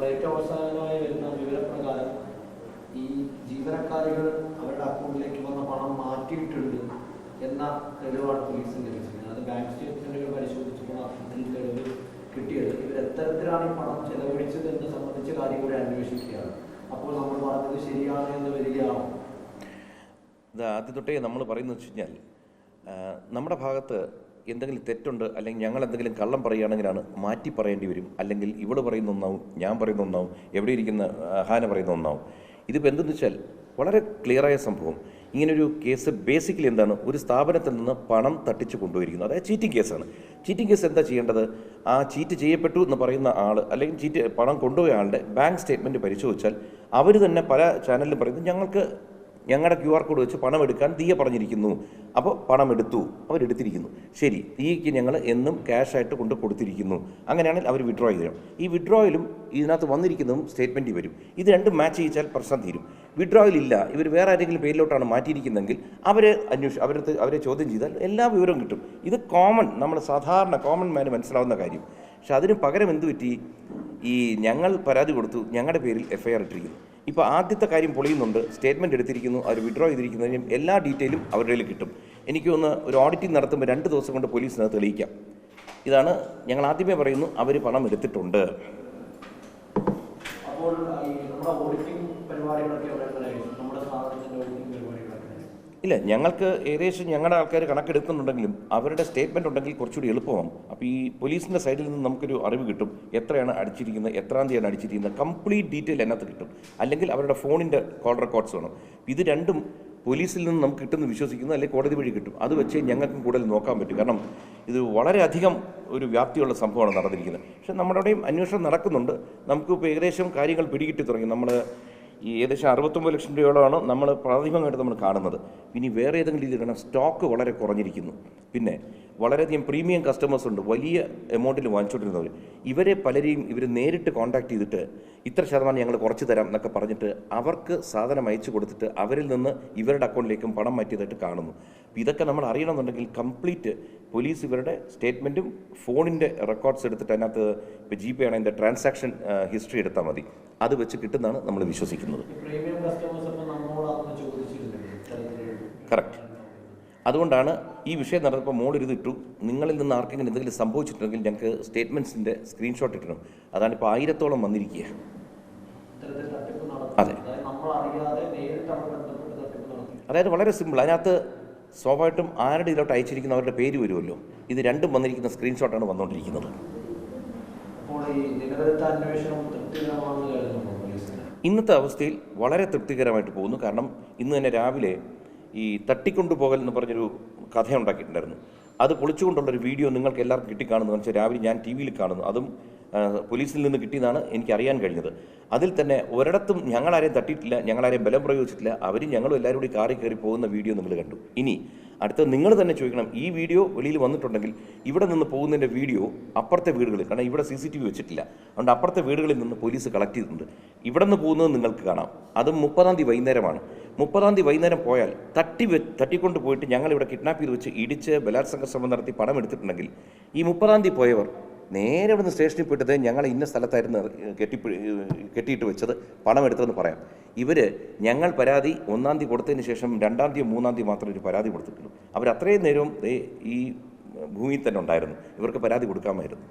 ഏറ്റവും അവസാനമായി വരുന്ന വിവരപ്രകാരം ഈ ജീവനക്കാരികൾ അവരുടെ അക്കൗണ്ടിലേക്ക് വന്ന പണം മാറ്റിയിട്ടുണ്ട് എന്ന തെളിവാണ് പോലീസിന് ലഭിച്ചത്. അത് ബാങ്ക് സ്റ്റേറ്റ്മെന്റുകൾ പരിശോധിച്ചപ്പോൾ അർത്ഥത്തിൽ തെളിവ് കിട്ടിയത്. ഇവർ എത്തരത്തിലാണ് ഈ പണം ചെലവഴിച്ചത് എന്ന് സംബന്ധിച്ച കാര്യം കൂടി അന്വേഷിക്കുകയാണ്. അപ്പോൾ നമ്മൾ പറഞ്ഞത് ശരിയാണ് എന്ന് വരികയാണോ? ഇത് ആദ്യം തൊട്ടേ നമ്മൾ പറയുന്നത് വെച്ച് കഴിഞ്ഞാൽ നമ്മുടെ ഭാഗത്ത് എന്തെങ്കിലും തെറ്റുണ്ട് അല്ലെങ്കിൽ ഞങ്ങൾ എന്തെങ്കിലും കള്ളം പറയുകയാണെങ്കിലാണ് മാറ്റി പറയേണ്ടി വരും. അല്ലെങ്കിൽ ഇവള് പറയുന്ന ഒന്നാവും, ഞാൻ പറയുന്ന ഒന്നാവും, എവിടെ ഇരിക്കുന്ന ഹാന പറയുന്ന ഒന്നാവും. ഇതിപ്പോൾ എന്തെന്ന് വെച്ചാൽ വളരെ ക്ലിയറായ സംഭവം. ഇങ്ങനൊരു കേസ് ബേസിക്കലി എന്താണ്, ഒരു സ്ഥാപനത്തിൽ നിന്ന് പണം തട്ടിച്ചു കൊണ്ടുപോയിരിക്കുന്നു. അതായത് ചീറ്റിംഗ് കേസാണ്. ചീറ്റിംഗ് കേസ് എന്താ ചെയ്യേണ്ടത്? ആ ചീറ്റ് ചെയ്യപ്പെട്ടു എന്ന് പറയുന്ന ആൾ അല്ലെങ്കിൽ പണം കൊണ്ടുപോയ ആളുടെ ബാങ്ക് സ്റ്റേറ്റ്മെൻറ്റ് പരിശോധിച്ചാൽ അവർ തന്നെ പല ചാനലിലും പറയുന്നത് ഞങ്ങളുടെ QR കോഡ് വെച്ച് പണം എടുക്കാൻ തീയ പറഞ്ഞിരിക്കുന്നു. അപ്പോൾ പണം എടുത്തു, അവരെടുത്തിരിക്കുന്നു. ശരി, തീയ്ക്ക് ഞങ്ങൾ എന്നും ക്യാഷായിട്ട് കൊണ്ട് കൊടുത്തിരിക്കുന്നു. അങ്ങനെയാണെങ്കിൽ അവർ വിഡ്രോ ചെയ്ത് തരും. ഈ വിഡ്രോയിലും ഇതിനകത്ത് വന്നിരിക്കുന്നതും സ്റ്റേറ്റ്മെൻറ്റ് വരും. ഇത് രണ്ടും മാച്ച് ചെയ്യിച്ചാൽ പ്രശ്നം തീരും. വിഡ്രോയിലില്ല, ഇവർ വേറെ ആരെങ്കിലും പേരിലോട്ടാണ് മാറ്റിയിരിക്കുന്നതെങ്കിൽ അവരെ ചോദ്യം ചെയ്താൽ എല്ലാ വിവരവും കിട്ടും. ഇത് നമ്മൾ സാധാരണ കോമൺ മാന് മനസ്സിലാവുന്ന കാര്യം. പക്ഷെ അതിന് പകരം എന്ത് പറ്റി? ഈ ഞങ്ങൾ പരാതി കൊടുത്തു, ഞങ്ങളുടെ പേരിൽ FIR ഇട്ടിരിക്കുന്നു. ഇപ്പോൾ ആദ്യത്തെ കാര്യം പൊളിയുന്നുണ്ട്, സ്റ്റേറ്റ്മെൻറ്റ് എടുത്തിരിക്കുന്നു, അവർ വിഡ്രോ ചെയ്തിരിക്കുന്നതിനും എല്ലാ ഡീറ്റെയിലും അവരുടെ കയ്യിൽ കിട്ടും. എനിക്ക് ഒന്ന് ഒരു ഓഡിറ്റിംഗ് നടത്തുമ്പോൾ 2 ദിവസം കൊണ്ട് പോലീസിനകത്ത് തെളിയിക്കാം. ഇതാണ് ഞങ്ങൾ ആദ്യമേ പറയുന്നു, അവർ പണം എടുത്തിട്ടുണ്ട്. അപ്പോൾ നമ്മുടെ ഓഡിറ്റിംഗ് പരിപാടികളൊക്കെ നമ്മുടെ സ്ഥാപനത്തിൻ്റെ ഓഡിറ്റിംഗ് പരിപാടികളൊക്കെ ഇല്ല, ഞങ്ങൾക്ക് ഏകദേശം ഞങ്ങളുടെ ആൾക്കാർ കണക്കെടുക്കുന്നുണ്ടെങ്കിലും അവരുടെ സ്റ്റേറ്റ്മെൻറ്റ് ഉണ്ടെങ്കിൽ കുറച്ചുകൂടി എളുപ്പമാകും. അപ്പോൾ ഈ പോലീസിൻ്റെ സൈഡിൽ നിന്ന് നമുക്കൊരു അറിവ് കിട്ടും, എത്രയാണ് അടിച്ചിരിക്കുന്നത്, എത്രാം തീയതിയാണ് അടിച്ചിരിക്കുന്നത്, കംപ്ലീറ്റ് ഡീറ്റെയിൽ അതിനകത്ത് കിട്ടും. അല്ലെങ്കിൽ അവരുടെ ഫോണിൻ്റെ കോൾ റെക്കോർഡ്സ് വേണം. ഇത് രണ്ടും പോലീസിൽ നിന്ന് നമുക്ക് കിട്ടുമെന്ന് വിശ്വസിക്കുന്നു, അല്ലെങ്കിൽ കോടതി വഴി കിട്ടും. അത് വെച്ച് ഞങ്ങൾക്കും കൂടുതൽ നോക്കാൻ പറ്റും. കാരണം ഇത് വളരെയധികം ഒരു വ്യാപ്തിയുള്ള സംഭവമാണ് നടന്നിരിക്കുന്നത്. പക്ഷേ നമ്മുടെ അവിടെയും അന്വേഷണം നടക്കുന്നുണ്ട്. നമുക്കിപ്പോൾ ഏകദേശം കാര്യങ്ങൾ പിടികിട്ടി തുടങ്ങി. നമ്മൾ ഈ ഏകദേശം 69 ലക്ഷം രൂപയോളമാണ് നമ്മൾ പ്രാഥമികമായിട്ട് നമ്മൾ കാണുന്നത്. ഇനി വേറെ ഏതെങ്കിലും രീതിയിൽ കാണാം, സ്റ്റോക്ക് വളരെ കുറഞ്ഞിരിക്കുന്നു. പിന്നെ വളരെയധികം പ്രീമിയം കസ്റ്റമേഴ്സ് ഉണ്ട്, വലിയ എമൗണ്ടിൽ വാങ്ങിച്ചുകൊണ്ടിരുന്നവർ. ഇവരെ പലരെയും ഇവർ നേരിട്ട് കോൺടാക്ട് ചെയ്തിട്ട് ഇത്ര ശതമാനം ഞങ്ങൾ കുറച്ച് തരാം എന്നൊക്കെ പറഞ്ഞിട്ട് അവർക്ക് സാധനം അയച്ചു കൊടുത്തിട്ട് അവരിൽ നിന്ന് ഇവരുടെ അക്കൗണ്ടിലേക്കും പണം മാറ്റിയതായിട്ട് കാണുന്നു. ഇതൊക്കെ നമ്മൾ അറിയണമെന്നുണ്ടെങ്കിൽ കംപ്ലീറ്റ് പോലീസ് ഇവരുടെ സ്റ്റേറ്റ്മെൻറ്റും ഫോണിൻ്റെ റെക്കോർഡ്സ് എടുത്തിട്ട് അതിനകത്ത് ഇപ്പോൾ GPay ആണ് അതിൻ്റെ ട്രാൻസാക്ഷൻ ഹിസ്റ്ററി എടുത്താൽ മതി. അത് വെച്ച് കിട്ടുന്നതാണ് നമ്മൾ വിശ്വസിക്കുന്നത്. കറക്റ്റ്. അതുകൊണ്ടാണ് ഈ വിഷയം നടന്നപ്പോൾ മോളിരുതിട്ടു, നിങ്ങളിൽ നിന്ന് ആർക്കെങ്കിലും എന്തെങ്കിലും സംഭവിച്ചിട്ടുണ്ടെങ്കിൽ ഞങ്ങൾക്ക് സ്റ്റേറ്റ്മെൻറ്റ്സിൻ്റെ സ്ക്രീൻഷോട്ട് ഇട്ടണം. അതാണ് ഇപ്പോൾ 1000-ഓളം വന്നിരിക്കുക. അതെ, അതായത് വളരെ സിമ്പിൾ. അതിനകത്ത് സ്വാഭാവികമായിട്ടും ആരുടെ ഇതിലോട്ട് അയച്ചിരിക്കുന്ന അവരുടെ പേര് വരുമല്ലോ. ഇത് രണ്ടും വന്നിരിക്കുന്ന സ്ക്രീൻഷോട്ടാണ് വന്നുകൊണ്ടിരിക്കുന്നത്. ഇന്നത്തെ അവസ്ഥയിൽ വളരെ തൃപ്തികരമായിട്ട് പോകുന്നു. കാരണം ഇന്ന് തന്നെ രാവിലെ ഈ തട്ടിക്കൊണ്ടുപോകൽ എന്ന് പറഞ്ഞൊരു കഥ ഉണ്ടാക്കിയിട്ടുണ്ടായിരുന്നു. അത് പൊളിച്ചുകൊണ്ടുള്ളൊരു വീഡിയോ നിങ്ങൾക്ക് എല്ലാവർക്കും കിട്ടിക്കാണുന്നു. എന്ന് വെച്ചാൽ രാവിലെ ഞാൻ TV യിൽ കാണുന്നു. അതും പോലീസിൽ നിന്ന് കിട്ടിയതാണ് എനിക്കറിയാൻ കഴിഞ്ഞത്. അതിൽ തന്നെ ഒരിടത്തും ഞങ്ങളാരെയും തട്ടിയിട്ടില്ല, ഞങ്ങളാരെയും ബലം പ്രയോഗിച്ചിട്ടില്ല. അവരും ഞങ്ങളും എല്ലാവരും കൂടി കാറിൽ കയറി പോകുന്ന വീഡിയോ നിങ്ങൾ കണ്ടു. ഇനി അടുത്ത നിങ്ങൾ തന്നെ ചോദിക്കണം, ഈ വീഡിയോ വെളിയിൽ വന്നിട്ടുണ്ടെങ്കിൽ ഇവിടെ നിന്ന് പോകുന്നതിൻ്റെ വീഡിയോ അപ്പുറത്തെ വീടുകളിൽ, കാരണം ഇവിടെ CCTV വെച്ചിട്ടില്ല, അതുകൊണ്ട് അപ്പുറത്തെ വീടുകളിൽ നിന്ന് പോലീസ് കളക്ട് ചെയ്തിട്ടുണ്ട്. ഇവിടെ നിന്ന് പോകുന്നത് നിങ്ങൾക്ക് കാണാം. അതും 30-ാം തീയതി വൈകുന്നേരമാണ്. 30-ാം തീയതി വൈകുന്നേരം പോയാൽ തട്ടിക്കൊണ്ട് പോയിട്ട് ഞങ്ങളിവിടെ കിഡ്നാപ്പ് ചെയ്ത് വെച്ച് ഇടിച്ച് ബലാത്സംഗ ശ്രമം നടത്തി പണം എടുത്തിട്ടുണ്ടെങ്കിൽ ഈ 30-ാം തീയതി പോയവർ നേരെ ഇവിടുന്ന് സ്റ്റേഷനിൽ പോയിട്ടത് ഞങ്ങൾ ഇന്ന സ്ഥലത്തായിരുന്നു കെട്ടിയിട്ട് വെച്ചത്, പണം എടുത്തതെന്ന് പറയാം. ഞങ്ങൾ പരാതി 1-ാം തീയതി കൊടുത്തതിന് ശേഷം 2-ാം തീയതി 3-ാം തീയതി മാത്രമേ ഒരു പരാതി കൊടുത്തിട്ടുള്ളൂ. അവരത്രയും നേരവും ഈ ഭൂമിയിൽ തന്നെ ഉണ്ടായിരുന്നു. ഇവർക്ക് പരാതി കൊടുക്കാമായിരുന്നു.